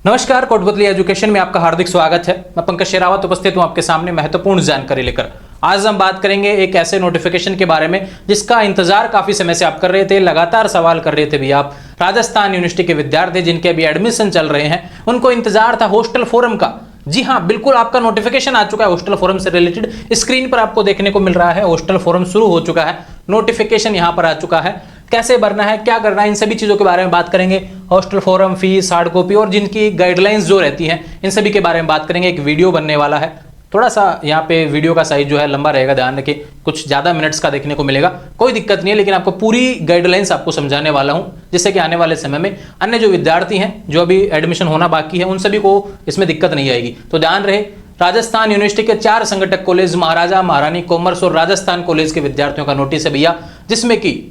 नमस्कार, कोटपुतली एजुकेशन में आपका हार्दिक स्वागत है। मैं पंकज शेरावत उपस्थित हूं आपके सामने महत्वपूर्ण जानकारी लेकर। आज हम बात करेंगे एक ऐसे नोटिफिकेशन के बारे में जिसका इंतजार काफी समय से आप कर रहे थे, लगातार सवाल कर रहे थे भी आप। राजस्थान यूनिवर्सिटी के विद्यार्थी जिनके अभी एडमिशन चल रहे हैं, उनको इंतजार था हॉस्टल फोरम का। जी हाँ, बिल्कुल आपका नोटिफिकेशन आ चुका है हॉस्टल फोरम से रिलेटेड। स्क्रीन पर आपको देखने को मिल रहा है हॉस्टल फोरम शुरू हो चुका है, नोटिफिकेशन यहाँ पर आ चुका है। कैसे भरना है, क्या करना है, इन सभी चीजों के बारे में बात करेंगे। Hostel form, fees, hard copy और जिनकी गाइडलाइंस जो रहती हैं, इन सभी के बारे में बात करेंगे। एक वीडियो बनने वाला है, थोड़ा सा यहाँ पे वीडियो का साइज जो है लंबा रहेगा, ध्यान रखें, कुछ ज़्यादा मिनट्स का देखने को मिलेगा, कोई दिक्कत नहीं है। लेकिन आपको पूरी गाइडलाइंस आपको समझाने वाला हूँ, जिससे कि आने वाले समय में अन्य जो विद्यार्थी हैं, जो अभी एडमिशन होना बाकी है, उन सभी को इसमें दिक्कत नहीं आएगी। तो ध्यान रहे, राजस्थान यूनिवर्सिटी के 4 संगठक कॉलेज, महाराजा, महारानी, कॉमर्स और राजस्थान कॉलेज के विद्यार्थियों का नोटिस है भैया, जिसमें कि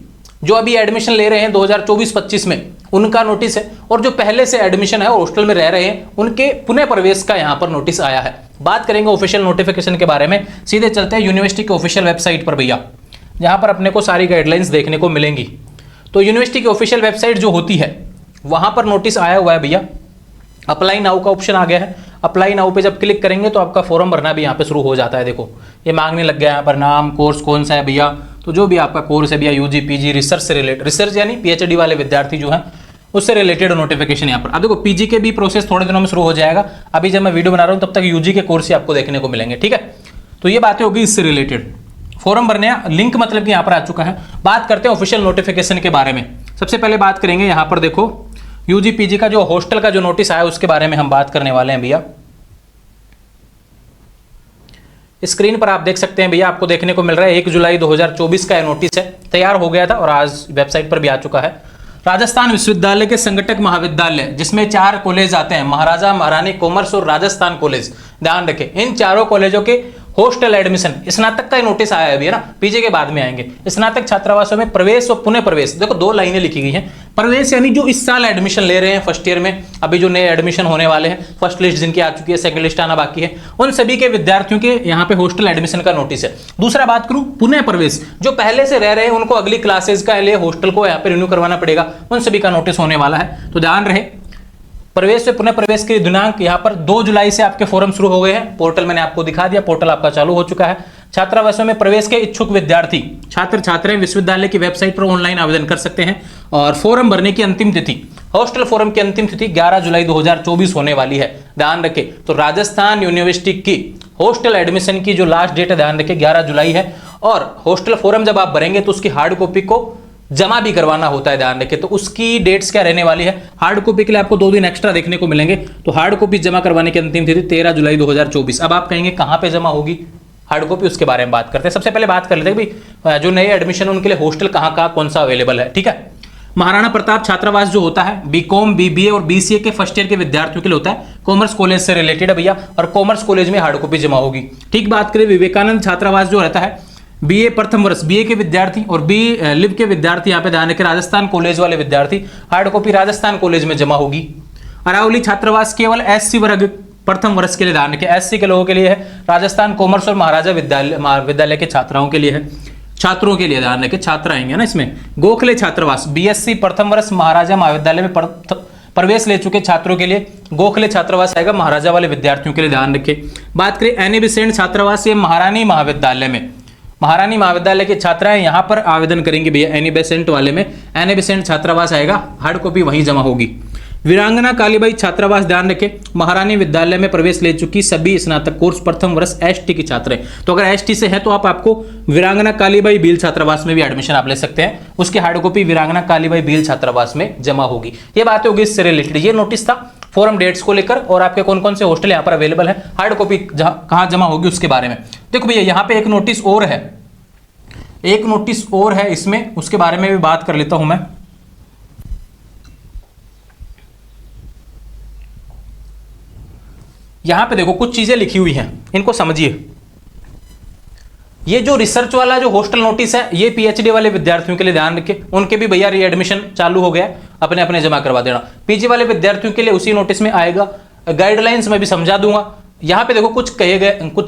जो अभी एडमिशन ले रहे हैं 2024-25 में, उनका नोटिस है। और जो पहले से एडमिशन है और हॉस्टल में रह रहे हैं, उनके पुनः प्रवेश का यहाँ पर नोटिस आया है। बात करेंगे ऑफिशियल नोटिफिकेशन के बारे में। सीधे चलते हैं यूनिवर्सिटी के ऑफिशियल वेबसाइट पर भैया, जहाँ पर अपने को सारी गाइडलाइंस देखने को मिलेंगी। तो यूनिवर्सिटी की ऑफिशियल वेबसाइट जो होती है, वहाँ पर नोटिस आया हुआ है भैया। अप्लाई नाउ का ऑप्शन आ गया है। अप्लाई नाउ पे जब क्लिक करेंगे तो आपका फॉर्म भरना भी यहाँ पे शुरू हो जाता है। देखो ये मांगने लग गया यहाँ पर, नाम, कोर्स कौन सा है भैया। तो जो भी आपका कोर्स है भैया, यूजी, पीजी, रिसर्च से रिलेटेड, रिसर्च यानी पीएचडी वाले विद्यार्थी जो हैं, उससे रिलेटेड नोटिफिकेशन यहाँ पर। अब देखो पीजी के भी प्रोसेस थोड़े दिनों में शुरू हो जाएगा। अभी जब मैं वीडियो बना रहा हूँ तब तक यूजी के कोर्स ही आपको देखने को मिलेंगे, ठीक है। तो ये बातें होगी इससे रिलेटेड। फॉर्म भरने लिंक मतलब कि यहाँ पर आ चुका है। बात करते हैं ऑफिशियल नोटिफिकेशन के बारे में। सबसे पहले बात करेंगे यहाँ पर, देखो यूजी पीजी का जो हॉस्टल का जो नोटिस आया उसके बारे में हम बात करने वाले हैं भैया। स्क्रीन पर आप देख सकते हैं भैया, आपको देखने को मिल रहा है 1 जुलाई 2024 का यह नोटिस है। तैयार हो गया था और आज वेबसाइट पर भी आ चुका है। राजस्थान विश्वविद्यालय के संगठक महाविद्यालय, जिसमें 4 कॉलेज आते हैं, महाराजा, महारानी, कॉमर्स और राजस्थान कॉलेज। ध्यान रखें, इन चारों कॉलेजों के हॉस्टल एडमिशन, स्नातक का नोटिस आया है अभी, है ना, पीजी के बाद में आएंगे। स्नातक छात्रावासों में प्रवेश और पुनः प्रवेश, देखो 2 लाइनें लिखी गई हैं। प्रवेश यानी जो इस साल एडमिशन ले रहे हैं फर्स्ट ईयर में, अभी जो नए एडमिशन होने वाले हैं, फर्स्ट लिस्ट जिनकी आ चुकी है, सेकंड लिस्ट आना बाकी है, उन सभी के विद्यार्थियों के यहाँ पे हॉस्टल एडमिशन का नोटिस है। दूसरा बात करूं, पुनः प्रवेश, जो पहले से रह रहे हैं उनको अगली क्लासेज का लिए हॉस्टल को यहाँ पे रिन्यू करवाना पड़ेगा, उन सभी का नोटिस होने वाला है। तो ध्यान रहे, प्रवेश से पुनः प्रवेश के दिनांक यहाँ पर 2 जुलाई से आपके फॉर्म शुरू हो गए हैं। पोर्टल मैंने आपको दिखा दिया, पोर्टल आपका चालू हो चुका है। छात्रावासों में प्रवेश के इच्छुक विद्यार्थी, छात्र छात्राएं विश्वविद्यालय की वेबसाइट पर ऑनलाइन आवेदन कर सकते हैं। और फॉर्म भरने की अंतिम तिथि, हॉस्टल फॉर्म की अंतिम तिथि 11 जुलाई 2024 होने वाली है। ध्यान रखें, तो राजस्थान यूनिवर्सिटी की हॉस्टल एडमिशन की जो लास्ट डेट है, ध्यान रखें 11 जुलाई है। और हॉस्टल फॉर्म जब आप भरेंगे तो उसकी हार्ड कॉपी को जमा भी करवाना होता है, ध्यान रखें। तो उसकी डेट्स क्या रहने वाली है, हार्ड कॉपी के लिए आपको 2 दिन एक्स्ट्रा देखने को मिलेंगे। तो हार्ड कॉपी जमा करवाने की अंतिम तिथि 13 जुलाई 2024। अब आप कहेंगे कहां पे जमा होगी हार्ड कॉपी, उसके बारे में बात करते हैं। सबसे पहले बात कर लेते हैं भाई, जो नए एडमिशन उनके लिए हॉस्टल कहाँ का कौन सा अवेलेबल है, ठीक है। महाराणा प्रताप छात्रावास जो होता है, बीकॉम, बीबीए और बीसीए के फर्स्ट ईयर के विद्यार्थियों के लिए होता है, कॉमर्स कॉलेज से रिलेटेड है भैया, और कॉमर्स कॉलेज में हार्ड कॉपी जमा होगी। ठीक, बात करें विवेकानंद छात्रावास जो रहता है, बीए प्रथम वर्ष, बीए के विद्यार्थी और बी लिव के विद्यार्थी, यहाँ पे ध्यान रखें राजस्थान कॉलेज वाले विद्यार्थी, हार्ड कॉपी राजस्थान कॉलेज में जमा होगी। अरावली छात्रावास केवल एससी वर्ग प्रथम वर्ष के लिए, ध्यान रखें एससी के लोगों के लिए है। राजस्थान कॉमर्स और महाराजा विद्यालय के छात्राओं के लिए है, छात्रों के लिए, ध्यान रखें छात्र आएंगे ना इसमें। गोखले छात्रावास, बीएससी प्रथम वर्ष महाराजा महाविद्यालय में प्रवेश ले चुके छात्रों के लिए गोखले छात्रावास आएगा, महाराजा वाले विद्यार्थियों के लिए, ध्यान रखें। बात करें एनी बेसेंट छात्रावास, ये महारानी महाविद्यालय में, महारानी महाविद्यालय के छात्राएं यहां पर आवेदन करेंगे भैया। एनी बेसेंट वाले में एनी बेसेंट छात्रावास आएगा, हार्ड कॉपी वहीं जमा होगी। वीरांगना कालीबाई छात्रावास, ध्यान रखें महारानी विद्यालय में प्रवेश ले चुकी सभी स्नातक कोर्स प्रथम वर्ष एसटी की छात्र हैं। तो अगर एसटी से है तो आपको वीरांगना कालीबाई भील छात्रावास में भी एडमिशन आप ले सकते हैं, उसकी हार्ड कॉपी वीरांगना कालीबाई भील छात्रावास में जमा होगी। ये बातें होगी इससे रिलेटेड। ये नोटिस था फॉरम डेट्स को लेकर और आपके कौन कौन से हॉस्टल यहाँ पर अवेलेबल है, हार्ड कॉपी कहाँ जमा होगी उसके बारे में। देखो भैया यहाँ पे एक नोटिस और है, एक नोटिस और है इसमें, उसके बारे में भी बात कर लेता हूं मैं। यहां पे देखो कुछ चीजें लिखी हुई हैं, इनको समझिए। ये जो रिसर्च वाला जो हॉस्टल नोटिस है, ये पीएचडी वाले विद्यार्थियों के लिए, ध्यान रखें उनके भी भैया रीएडमिशन चालू हो गया, अपने अपने जमा करवा देना। पीजी वाले विद्यार्थियों के लिए उसी नोटिस में आएगा, गाइडलाइंस में भी समझा दूंगा। यहाँ पे देखो कुछ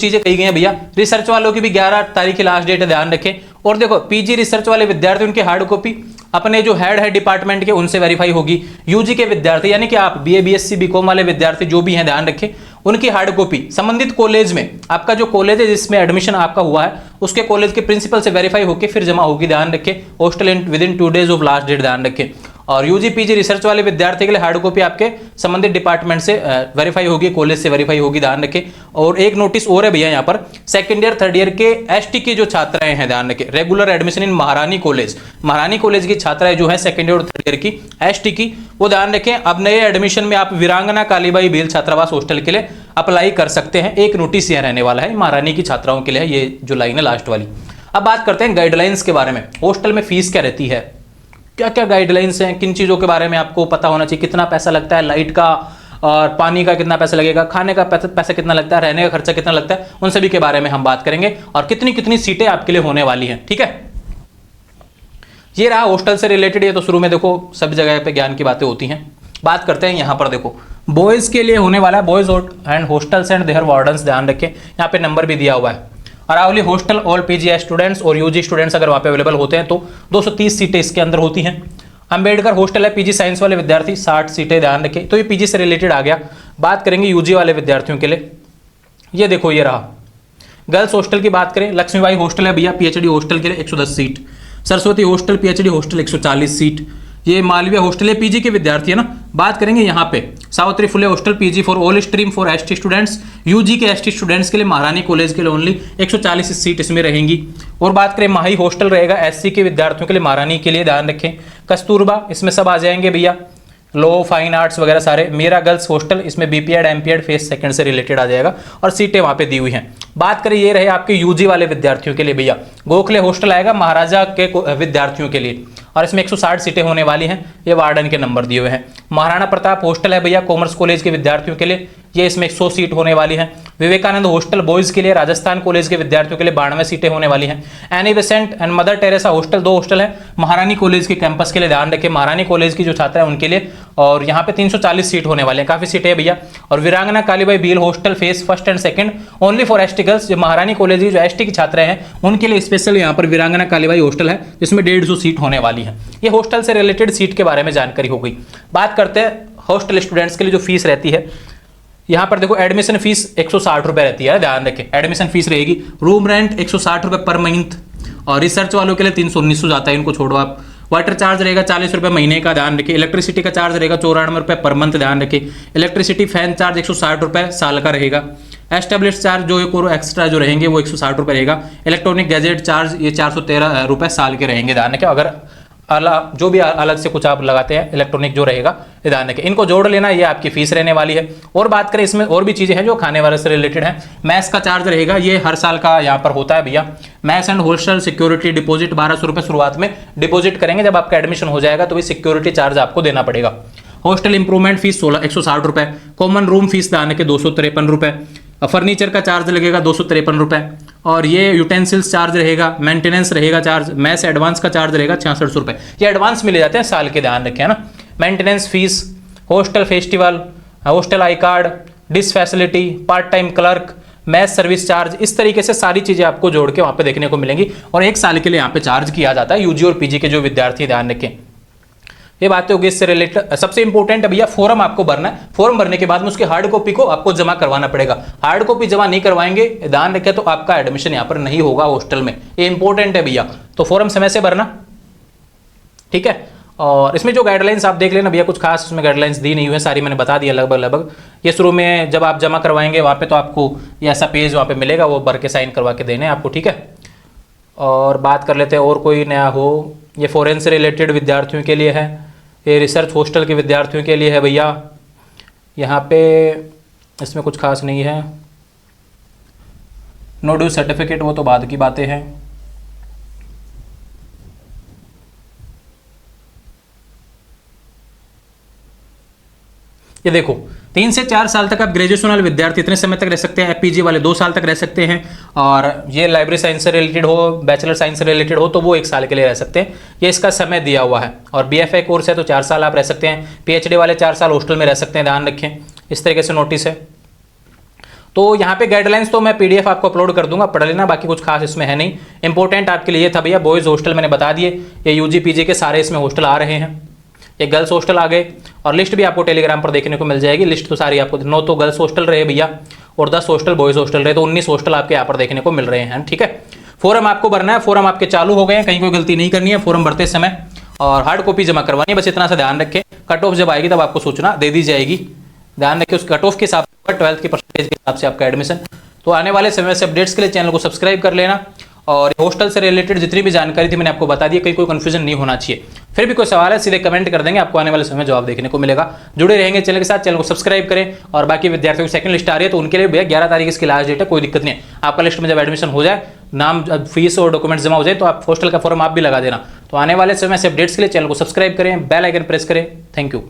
चीजें कही गई हैं भैया। रिसर्च वालों की भी 11 तारीख की लास्ट डेट है, ध्यान रखें। और देखो पीजी रिसर्च वाले विद्यार्थी, उनके हार्ड कॉपी अपने जो हेड है डिपार्टमेंट के उनसे वेरीफाई होगी। यूजी के विद्यार्थी यानी कि आप बीए बीएससी बीकॉम वाले विद्यार्थी जो भी हैं ध्यान रखें, उनकी हार्ड कॉपी संबंधित कॉलेज में, आपका जो कॉलेज है जिसमें एडमिशन आपका हुआ है उसके कॉलेज के प्रिंसिपल से वेरीफाई होकर फिर जमा होगी। ध्यान रखें hostel within 2 days of last date. ध्यान रखें। और यूजी पीजी रिसर्च वाले विद्यार्थी के लिए हार्ड कॉपी आपके संबंधित डिपार्टमेंट से वेरीफाई होगी, कॉलेज से वेरीफाई होगी। ध्यान रखें। और एक नोटिस और है भैया यहाँ पर, सेकंड ईयर थर्ड ईयर के एसटी की जो छात्राएं हैं, ध्यान रखें, रेगुलर एडमिशन इन महारानी कॉलेज, महारानी कॉलेज की छात्राएं जो है सेकंड ईयर और थर्ड ईयर की एसटी की, वो ध्यान रखें अब नए एडमिशन में आप वीरांगना कालीबाई भील छात्रावास हॉस्टल के लिए अप्लाई कर सकते हैं। एक नोटिस यह रहने वाला है महारानी की छात्राओं के लिए, ये जो लाइन है लास्ट वाली। अब बात करते हैं गाइडलाइंस के बारे में। हॉस्टल में फीस क्या रहती है, क्या क्या गाइडलाइंस हैं, किन चीज़ों के बारे में आपको पता होना चाहिए, कितना पैसा लगता है, लाइट का और पानी का कितना पैसा लगेगा, खाने का पैसा कितना लगता है, रहने का खर्चा कितना लगता है, उन सभी के बारे में हम बात करेंगे और कितनी कितनी सीटें आपके लिए होने वाली हैं। ठीक है, ये रहा हॉस्टल से रिलेटेड। ये तो शुरू में देखो सब जगह पे ज्ञान की बातें होती हैं। बात करते हैं यहाँ पर, देखो बॉयज़ के लिए होने वाला है, boys and hostels and their wardens. ध्यान रखें यहाँ पे नंबर भी दिया हुआ है। Aravali hostel all PG students और यूजी स्टूडेंट्स अगर वहाँ पे अवेलेबल होते हैं तो 230 सीटें इसके अंदर होती हैं। अंबेडकर हॉस्टल है पीजी साइंस वाले विद्यार्थी 60 सीटें। ध्यान रखें, तो ये पीजी से रिलेटेड आ गया। बात करेंगे यूजी वाले विद्यार्थियों के लिए, ये देखो ये रहा। गर्ल्स हॉस्टल की बात करें, लक्ष्मीबाई हॉस्टल है भैया पीएचडी हॉस्टल के लिए 110 seat, Saraswati hostel PhD hostel 140 seat, ये मालवीय हॉस्टल है पीजी के विद्यार्थी है ना। बात करेंगे यहाँ पे Savitri Phule hostel PG for all stream for ST students, UG के एसटी स्टूडेंट्स के लिए महारानी कॉलेज के लिए ओनली 140 सीट इसमें रहेंगी। और बात करें माही हॉस्टल रहेगा एससी के विद्यार्थियों के लिए, महारानी के लिए। ध्यान रखें कस्तूरबा इसमें सब आ जाएंगे भैया, लॉ फाइन आर्ट्स वगैरह सारे। मेरा गर्ल्स हॉस्टल इसमें बीपीएड एमपीएड फेस सेकंड से रिलेटेड आ जाएगा और सीटें वहाँ पे दी हुई हैं। बात करें ये रहे आपके यूजी वाले विद्यार्थियों के लिए भैया, गोखले हॉस्टल आएगा महाराजा के विद्यार्थियों के लिए और इसमें 160 सीटें होने वाली हैं। ये वार्डन के नंबर दिए हुए हैं। महाराणा प्रताप हॉस्टल है भैया कॉमर्स कॉलेज के विद्यार्थियों के लिए, ये इसमें 100 सीट होने वाली हैं। विवेकानंद हॉस्टल बॉयज़ के लिए राजस्थान कॉलेज के विद्यार्थियों के लिए 92 सीटें होने वाली हैं। Annie Besant and mother Teresa hostel 2 hostel है महारानी कॉलेज के कैंपस के लिए। ध्यान रखें महारानी कॉलेज की जो छात्रा है उनके लिए, और यहाँ पे 340 सीट होने वाले हैं, काफ़ी सीटें है भैया। और वीरांगना Kalibai Bhil hostel face first and second only for ST girls, जो महारानी कॉलेज की जो एसटी की छात्राएं हैं उनके लिए स्पेशल यहाँ पर वीरांगना कालीबाई हॉस्टल है जिसमें 150 सीट होने वाली है। ये हॉस्टल से रिलेटेड सीट के बारे में जानकारी हो गई। बात करते हैं हॉस्टल स्टूडेंट्स के लिए जो फीस रहती है। यहाँ पर देखो एडमिशन फीस 160 रुपये रहती है, ध्यान रखें एडमिशन फीस रहेगी। रूम रेंट 160 रुपये पर मंथ, और रिसर्च वालों के लिए 319 जाता है, इनको छोड़ो आप। वाटर चार्ज रहेगा 40 रुपये महीने का, ध्यान रखें। इलेक्ट्रिसिटी का चार्ज रहेगा 94 रुपये पर मंथ, ध्यान रखें। इलेक्ट्रिसिटी फैन चार्ज 160 रुपये साल का रहेगा। एस्टेब्लिश चार्ज जो एक और एक्स्ट्रा जो रहेंगे वो 160 रुपये रहेगा। इलेक्ट्रॉनिक गैजेट चार्ज ये 413 रुपये साल के रहेंगे, ध्यान रखें। अगर जो भी अलग से कुछ आप लगाते हैं इलेक्ट्रॉनिक जो रहेगा, ध्यान रखें। इनको जोड़ लेना, ये आपकी फीस रहने वाली है। और बात करें इसमें और भी चीज़ें हैं जो खाने वाले से रिलेटेड है। मैस का चार्ज रहेगा, ये हर साल का यहाँ पर होता है भैया। Mess and hostel security deposit 1200 रुपये शुरुआत में डिपॉजिट करेंगे, जब आपका एडमिशन हो जाएगा तो भी सिक्योरिटी चार्ज आपको देना पड़ेगा। हॉस्टल इंप्रूवमेंट फीस 160 रुपये। कॉमन रूम फीस ध्यान रखें 253 रुपये। फर्नीचर का चार्ज लगेगा 253 रुपये। और ये यूटेंसिल्स चार्ज रहेगा, मेंटेनेंस रहेगा चार्ज, मैस एडवांस का चार्ज रहेगा 66 रुपये। ये एडवांस मिले जाते हैं साल के, ध्यान रखें है ना। Maintenance fees, hostel festival, hostel I card, dish facility, part time clerk, mess service charge, इस तरीके से सारी चीज़ें आपको जोड़ के वहाँ पे देखने को मिलेंगी। और एक साल के लिए यहाँ पे चार्ज किया जाता है यूजी और पीजी के जो विद्यार्थी, ध्यान रखें। ये बातें होगी इससे रिलेटेड। सबसे इंपॉर्टेंट है भैया फॉर्म आपको भरना है। फॉर्म भरने के बाद में उसकी हार्ड कॉपी को आपको जमा करवाना पड़ेगा। हार्ड कॉपी जमा नहीं करवाएंगे, ध्यान रखें, तो आपका एडमिशन यहाँ पर नहीं होगा हॉस्टल में। ये इंपॉर्टेंट है भैया, तो फॉर्म समय से भरना, ठीक है। और इसमें जो गाइडलाइंस आप देख लेना भैया, कुछ खास उसमें गाइडलाइंस दी नहीं हुई है, सारी मैंने बता दिया लगभग। ये शुरू में जब आप जमा करवाएंगे वहाँ पे तो आपको ये ऐसा पेज वहाँ पे मिलेगा, वो भर के साइन करवा के देने आपको, ठीक है। और बात कर लेते हैं और कोई नया हो। ये फॉरेन से रिलेटेड विद्यार्थियों के लिए है, ये रिसर्च हॉस्टल के विद्यार्थियों के लिए है भैया। यहाँ पे इसमें कुछ खास नहीं है। नो ड्यू सर्टिफिकेट वो तो बाद की बातें हैं। ये देखो 3 से 4 साल तक आप ग्रेजुएशन वाले विद्यार्थी इतने समय तक रह सकते हैं, पीजी वाले 2 साल तक रह सकते हैं, और ये लाइब्रेरी साइंस से रिलेटेड हो, बैचलर साइंस से रिलेटेड हो तो वो 1 साल के लिए रह सकते हैं। ये इसका समय दिया हुआ है। और बीएफए कोर्स है तो 4 साल आप रह सकते हैं। पीएचडी वाले 4 साल हॉस्टल में रह सकते हैं, ध्यान रखें। इस तरीके से नोटिस है। तो यहाँ पे गाइडलाइंस तो मैं पीडीएफ आपको अपलोड कर दूंगा, पढ़ लेना, बाकी कुछ खास इसमें है नहीं। इंपॉर्टेंट आपके लिए था भैया, बॉयज़ हॉस्टल मैंने बता दिए, ये यूजी पीजी के सारे इसमें हॉस्टल आ रहे हैं। ये गर्ल्स हॉस्टल आ गए, और लिस्ट भी आपको टेलीग्राम पर देखने को मिल जाएगी। लिस्ट तो सारी आपको 9 तो गर्ल्स हॉस्टल रहे भैया, और 10 हॉस्टल बॉयज़ हॉस्टल रहे, तो 19 हॉस्टल आपके यहाँ पर देखने को मिल रहे हैं। ठीक है, फॉर्म आपको भरना है, फॉर्म आपके चालू हो गए हैं, कहीं कोई गलती नहीं करनी है फॉर्म भरते समय, और हार्ड कॉपी जमा करवानी है, बस इतना सा ध्यान रखें। कट ऑफ जब आएगी तब आपको सूचना दे दी जाएगी, ध्यान रखें उस कट ऑफ के हिसाब से, 12th के परसेंटेज के हिसाब से आपका एडमिशन। तो आने वाले समय से अपडेट्स के लिए चैनल को सब्सक्राइब कर लेना, और हॉस्टल से रिलेटेड जितनी भी जानकारी थी मैंने आपको बता दी, कहीं कोई कंफ्यूजन नहीं होना चाहिए। फिर भी कोई सवाल है सीधे कमेंट कर देंगे, आपको आने वाले समय जवाब देखने को मिलेगा। जुड़े रहेंगे चैनल के साथ, चैनल को सब्सक्राइब करें। और बाकी विद्यार्थियों की सेकंड लिस्ट आ रही है, तो उनके लिए भैया 11 तारीख इसकी लास्ट डेट है, कोई दिक्कत नहीं है। आपका लिस्ट में जब एडमिशन हो जाए, नाम फीस और डॉक्यूमेंट्स जमा हो जाए, तो आप हॉस्टल का फॉर्म आप भी लगा देना। तो आने वाले समय से अपडेट्स के लिए चैनल को सब्सक्राइब करें, बेल आइकन प्रेस करें। Thank you.